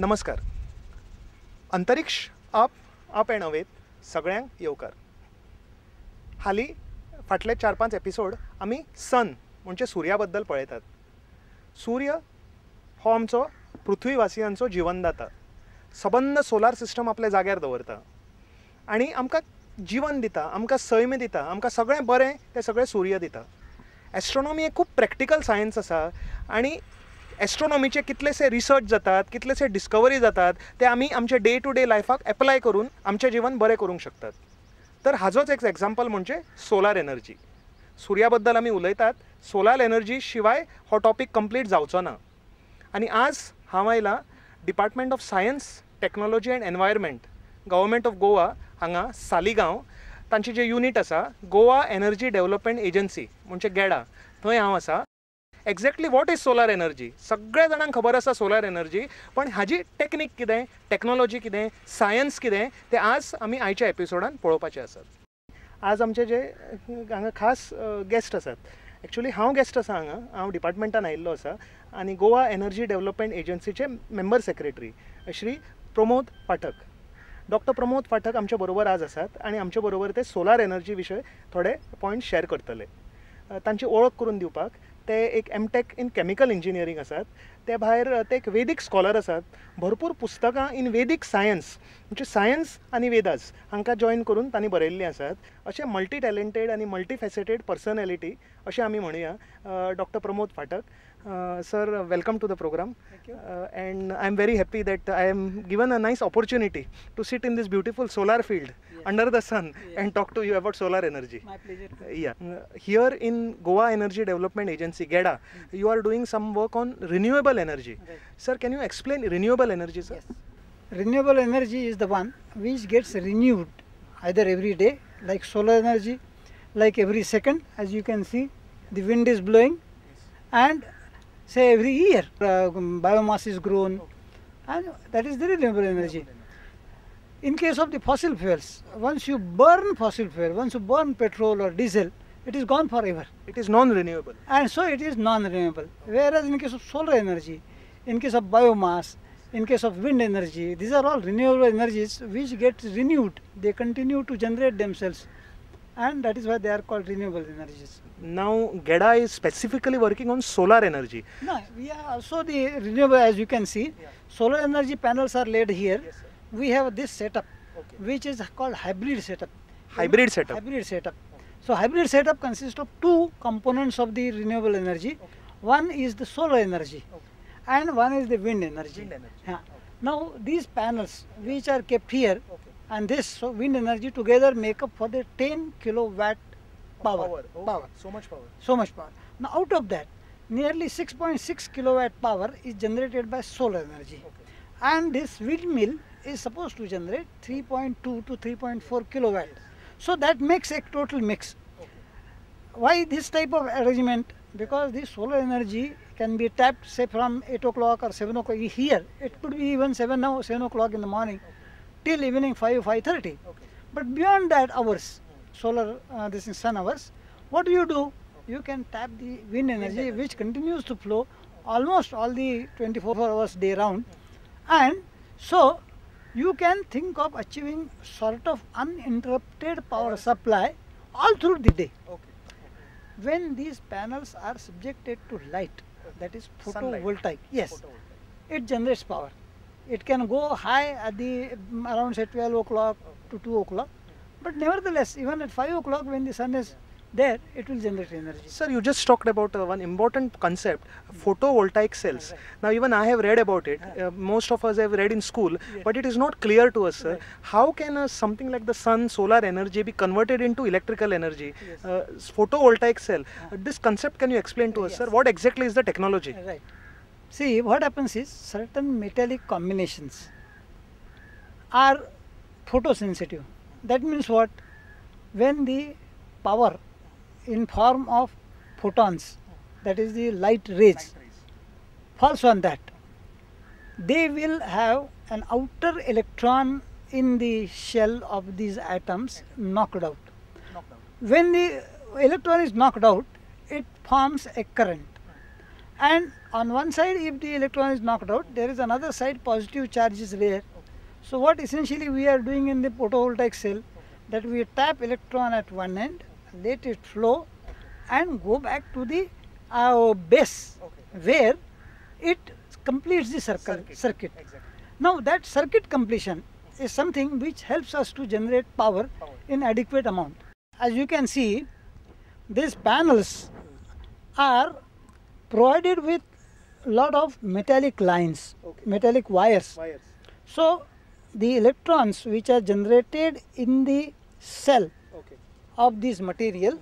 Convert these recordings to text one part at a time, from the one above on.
नमस्कार. अंतरिक्ष up and अवेत सगळ्यांक येवकार. हाली फाटले 4-5 एपिसोड आमी सन म्हणजे सुर्या बद्दल पळयतात. सूर्य हो आमचो पृथ्वीवासियांचो जिवनदाता. सबंद सोलार सिस्टम आपल्या जाग्यार दवरता आनी आमकां जीवन दिता, आमकां सैम दिता, आमकां सगळें बरें तें सगळें सूर्य दिता. एस्ट्रोनॉमी एक खूब प्रॅक्टिकल सायन्स आसा आनी एस्ट्रोनॉमीचे कितलेशे रिसर्च जातात, कितलेशे डिस्कवरी जातात ते आमी आमचे डे टू डे लायफाक एप्लाय करून आमचें जीवन बरें करूंक शकतात. तर हाजोच एक एक्झाम्पल म्हणजे सोलार एनर्जी. सुर्या बद्दल आमी उलयतात, सोलार एनर्जी शिवाय हो टॉपीक कंप्लीट जावचो ना. आनी आज हांव आयलां department of science, technology and environment, government of Goa हांगा सालिगांव. तांचें जें युनीट आसा गोवा एनर्जी डेव्हलपमेंट एजन्सी म्हणजे गॅडा, थंय हांव आसा. Exactly what is solar energy? सगळ्या जाणांक खबर आसा सोलार एनर्जी, पण हाजी टेक्नीक कितें, टॅक्नॉलॉजी कितें, सायन्स कितें तें आज आमी आयच्या एपिसोडान पळोवपाचें आसात. आज आमचे जे हांगा खास गेस्ट आसात. एक्चुली हांव गेस्ट आसा हांगा, हांव डिपार्टमेंटान आयिल्लो आसा आनी गोवा एनर्जी डेव्हलपमेंट एजन्सीचे member secretary Shri Pramod Pathak. Doctor Pramod Pathak आमचे बरोबर आज आसात आनी आमचे बरोबर ते सोलार एनर्जी विशय थोडे पॉयंट शेअर करतले. तांची ओळख करून दिवपाक ते एक एमटेक इन केमिकल इंजिनियरींग आसात. ते भायर ते एक वेदीक स्कॉलर आसात. भरपूर पुस्तकां इन वेदीक सायन्स म्हणजे सायन्स आनी वेदास हांकां जॉयन करून तांणी बरयल्लीं आसात. अशे मल्टी टॅलेंटेड आनी मल्टी फॅसेटेड पर्सनॅलिटी अशें आमी म्हणुया. Doctor Pramod Pathak sir, welcome to the programme. And I am very happy that I am given a nice opportunity to sit in this beautiful solar field under the sun and talk to you about solar energy. My pleasure. Here in Goa Energy Development Agency, GEDA, you are doing some work on renewable energy. Right. Sir, can you explain renewable energy, sir? Yes. Renewable energy is the one which gets renewed either every day, like solar energy, like every second, as you can see, the wind is blowing, and say every year biomass is grown, and that is the renewable energy. In case of the fossil fuels, once you burn fossil fuel, once you burn petrol or diesel, it is gone forever. It is non-renewable. And so it is non-renewable. Whereas in case of solar energy, in case of biomass, in case of wind energy, these are all renewable energies which get renewed. They continue to generate themselves, and that is why they are called renewable energies. Now GEDA is specifically working on solar energy. No, we are also the renewable, as you can see. Yeah. Solar energy panels are laid here. Yes, sir. We have this setup, Okay. which is called hybrid setup. Hybrid setup. Hybrid setup. So hybrid setup consists of two components of the renewable energy. Okay. One is the solar energy, Okay. and one is the wind energy. Wind energy. Yeah. Now these panels, which are kept here, Okay. and this wind energy together make up for the 10 kilowatt power. Okay. Power. So much power. So much power. Now out of that, nearly 6.6 kilowatt power is generated by solar energy. Okay. And this windmill is supposed to generate 3.2 to 3.4 kilowatt. So that makes a total mix. Okay. Why this type of arrangement? Because this solar energy can be tapped, say, from 8 o'clock or 7 o'clock here. It could be even 7 o'clock in the morning, till evening 5:30. Okay. But beyond that hours, solar, this is sun hours, what do? You can tap the wind energy, which continues to flow almost all the 24 hours day round. And so you can think of achieving sort of uninterrupted power supply all through the day. Okay. When these panels are subjected to light, that is Sunlight. photovoltaic, yes, Photovoltaic. it generates power. It can go high at the around say 12 o'clock to 2 o'clock, but nevertheless even at 5 o'clock when the sun is there, it will generate energy. Sir, you just talked about one important concept, photovoltaic cells. Right. Now even I have read about it. Most of us have read in school, Yes. but it is not clear to us, sir. Right. How can something like the sun, solar energy be converted into electrical energy? Yes. Photovoltaic cell. This concept, can you explain to us, Yes. sir? What exactly is the technology? Right. See, what happens is certain metallic combinations are photosensitive. That means what? When the power in form of photons, that is the light rays, falls on that, they will have an outer electron in the shell of these atoms knocked out. When the electron is knocked out, it forms a current, And on one side, if the electron is knocked out, there is another side positive charge is there. So what essentially we are doing in the photovoltaic cell, that we tap electron at one end, let it flow and go back to the base where it completes the circuit. Exactly. Now that circuit completion is something which helps us to generate power in adequate amount. As you can see, these panels are provided with lot of metallic lines, metallic wires. So the electrons which are generated in the cell of this material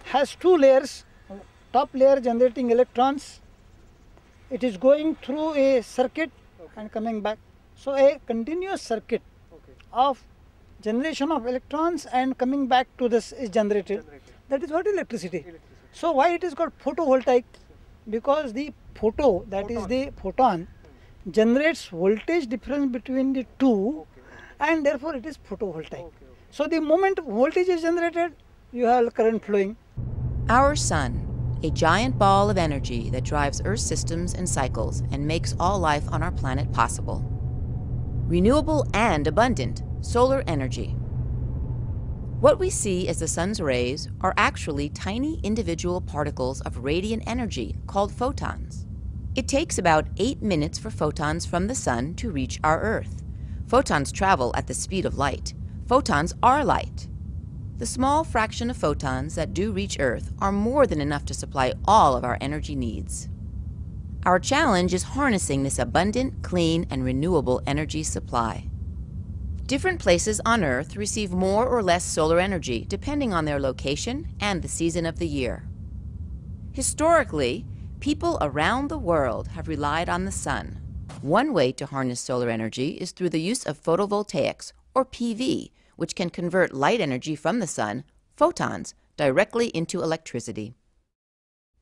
has two layers. Top layer generating electrons, it is going through a circuit and coming back. So a continuous circuit of generation of electrons and coming back to this is generated. That is what electricity. So why it is called photovoltaic? Because the photo, that is the photon, generates voltage difference between the two, and therefore it is photovoltaic. So the moment voltage is generated, you have current flowing. Our sun, a giant ball of energy that drives Earth's systems and cycles and makes all life on our planet possible. Renewable and abundant solar energy. What we see as the sun's rays are actually tiny individual particles of radiant energy called photons. It takes about 8 minutes for photons from the sun to reach our Earth. Photons travel at the speed of light. Photons are light. The small fraction of photons that do reach Earth are more than enough to supply all of our energy needs. Our challenge is harnessing this abundant, clean, and renewable energy supply. Different places on Earth receive more or less solar energy depending on their location and the season of the year. Historically, people around the world have relied on the sun. One way to harness solar energy is through the use of photovoltaics, or PV, which can convert light energy from the sun, photons, directly into electricity.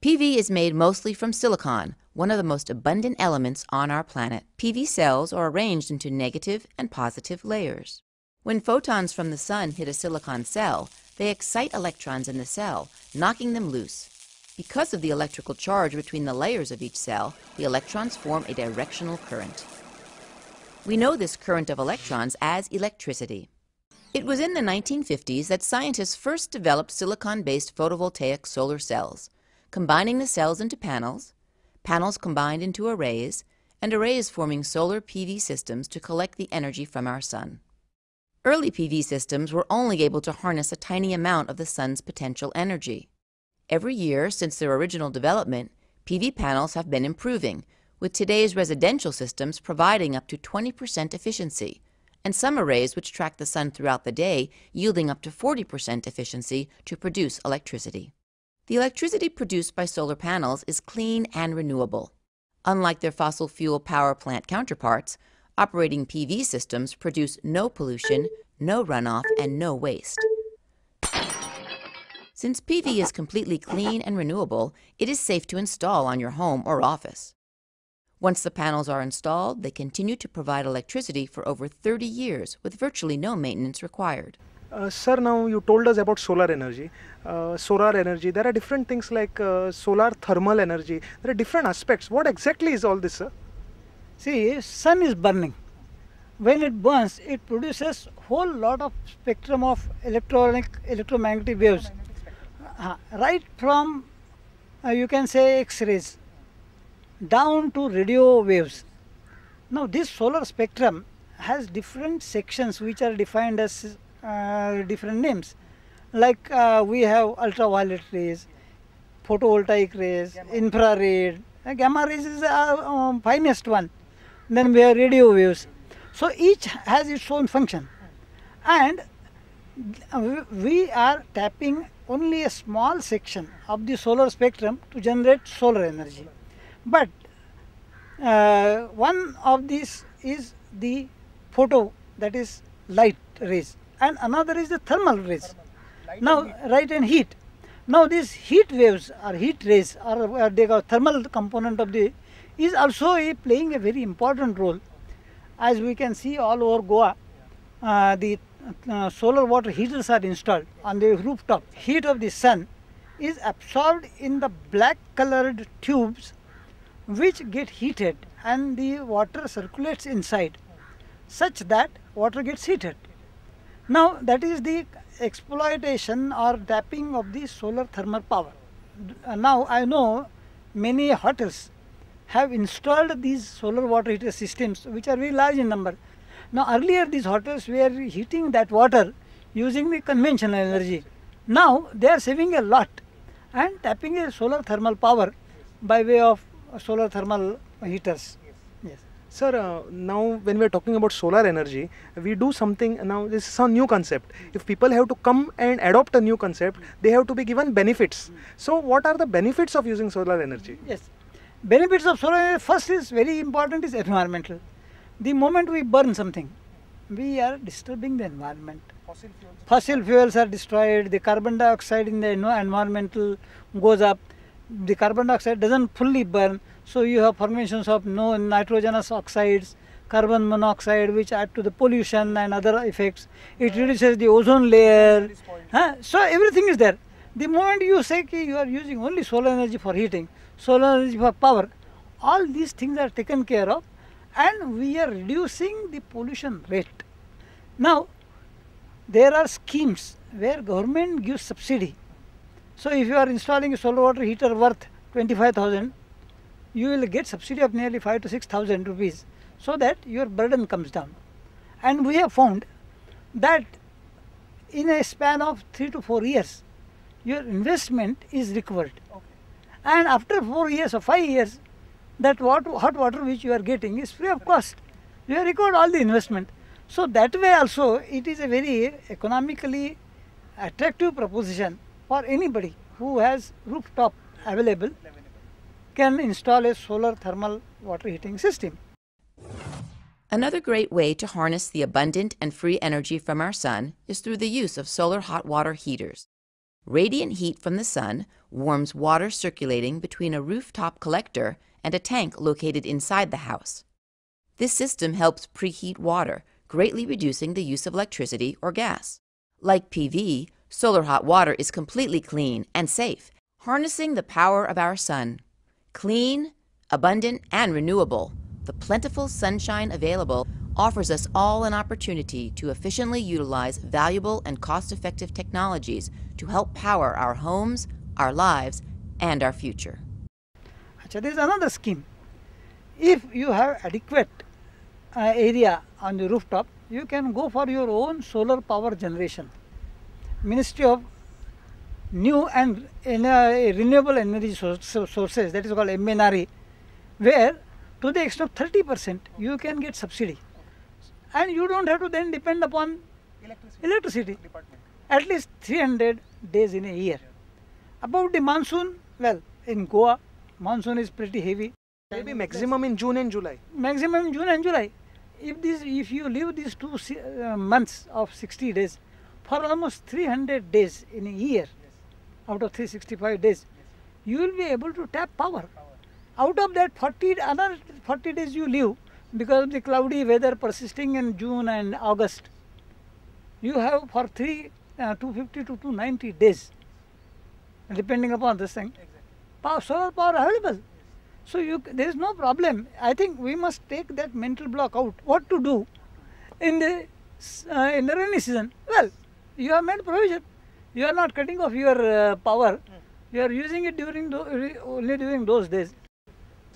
PV is made mostly from silicon, one of the most abundant elements on our planet. PV cells are arranged into negative and positive layers. When photons from the sun hit a silicon cell, they excite electrons in the cell, knocking them loose. Because of the electrical charge between the layers of each cell, the electrons form a directional current. We know this current of electrons as electricity. It was in the 1950s that scientists first developed silicon-based photovoltaic solar cells, combining the cells into panels, panels combined into arrays, and arrays forming solar PV systems to collect the energy from our sun. Early PV systems were only able to harness a tiny amount of the sun's potential energy. Every year since their original development, PV panels have been improving, with today's residential systems providing up to 20% efficiency, and some arrays which track the sun throughout the day yielding up to 40% efficiency to produce electricity. The electricity produced by solar panels is clean and renewable. Unlike their fossil fuel power plant counterparts, operating PV systems produce no pollution, no runoff, and no waste. Since PV is completely clean and renewable, it is safe to install on your home or office. Once the panels are installed, they continue to provide electricity for over 30 years with virtually no maintenance required. Sir, now you told us about solar energy. There are different things like solar thermal energy. There are different aspects. What exactly is all this, sir? See, sun is burning. When it burns, it produces whole lot of spectrum of electromagnetic waves. Right from, you can say, X-rays, down to radio waves. Now this solar spectrum has different sections which are defined as different names. Like we have ultraviolet rays, photovoltaic rays, infrared, gamma rays is the finest one. Then we have radio waves. So each has its own function, and we are tapping only a small section of the solar spectrum to generate solar energy. But one of these is the photo, that is light rays, and another is the thermal rays. Now, light and heat. Now these heat waves or heat rays, or they got thermal component of the, is also playing a very important role. As we can see all over Goa, the solar water heaters are installed on the rooftop. Heat of the sun is absorbed in the black colored tubes which get heated and the water circulates inside such that water gets heated. Now that is the exploitation or tapping of the solar thermal power. Now I know many hotels have installed these solar water heater systems which are very large in number. Now earlier these hotels were heating that water using the conventional energy. Now they are saving a lot and tapping a solar thermal power by way of solar thermal heaters. Yes. Sir, now when we are talking about solar energy, we do something, now this is a new concept. If people have to come and adopt a new concept, they have to be given benefits. So what are the benefits of using solar energy? Yes. Benefits of solar energy, first is very important, is environmental. The moment we burn something, we are disturbing the environment. Fossil fuels are destroyed, the carbon dioxide in the environmental goes up, the carbon dioxide doesn't fully burn, so you have formations of no nitrogenous oxides, carbon monoxide which add to the pollution and other effects. It reduces the ozone layer. So everything is there. The moment you say that you are using only solar energy for heating, solar energy for power, all these things are taken care of and we are reducing the pollution rate. Now there are schemes where government gives subsidy. So if you are installing a solar water heater worth 25,000, you will get subsidy of nearly 5,000 to 6,000 rupees, so that your burden comes down. And we have found that in a span of 3 to 4 years, your investment is recovered. Okay. And after 4 years or 5 years, that hot water which you are getting is free of cost. You have recovered all the investment. So that way also it is a very economically attractive proposition for anybody who has rooftop available can install a solar thermal water heating system. Another great way to harness the abundant and free energy from our sun is through the use of solar hot water heaters. Radiant heat from the sun warms water circulating between a rooftop collector and a tank located inside the house. This system helps preheat water, greatly reducing the use of electricity or gas. Like PV, solar hot water is completely clean and safe, harnessing the power of our sun. Clean, abundant, and renewable, the plentiful sunshine available offers us all an opportunity to efficiently utilize valuable and cost-effective technologies to help power our homes, our lives, and our future. There is another scheme. If you have adequate area on the rooftop, you can go for your own solar power generation. Ministry of New and Renewable Energy Sources, that is called MNRE, where to the extent of 30% you can get subsidy. And you don't have to then depend upon electricity. At least 300 days in a year. About the monsoon, well, in Goa, monsoon is pretty heavy. Maybe maximum in June and July. Maximum in June and July. If you leave these 2 months of 60 days, for almost 300 days in a year, out of 365 days, you will be able to tap power. Out of that, another 40 days you leave because of the cloudy weather persisting in June and August. You have for 250 to 290 days, depending upon this thing, solar power available. So there is no problem. I think we must take that mental block out. What to do in the rainy season? Well, you have made provision. You are not cutting off your power. You are using it only during those days.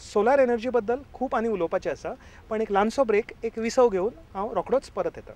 Solar energy बद्दल खूप आणि उलोवपाचें आसा, पण एक ल्हानसो break, एक विसव घेवन हांव रोखडोच परत येता.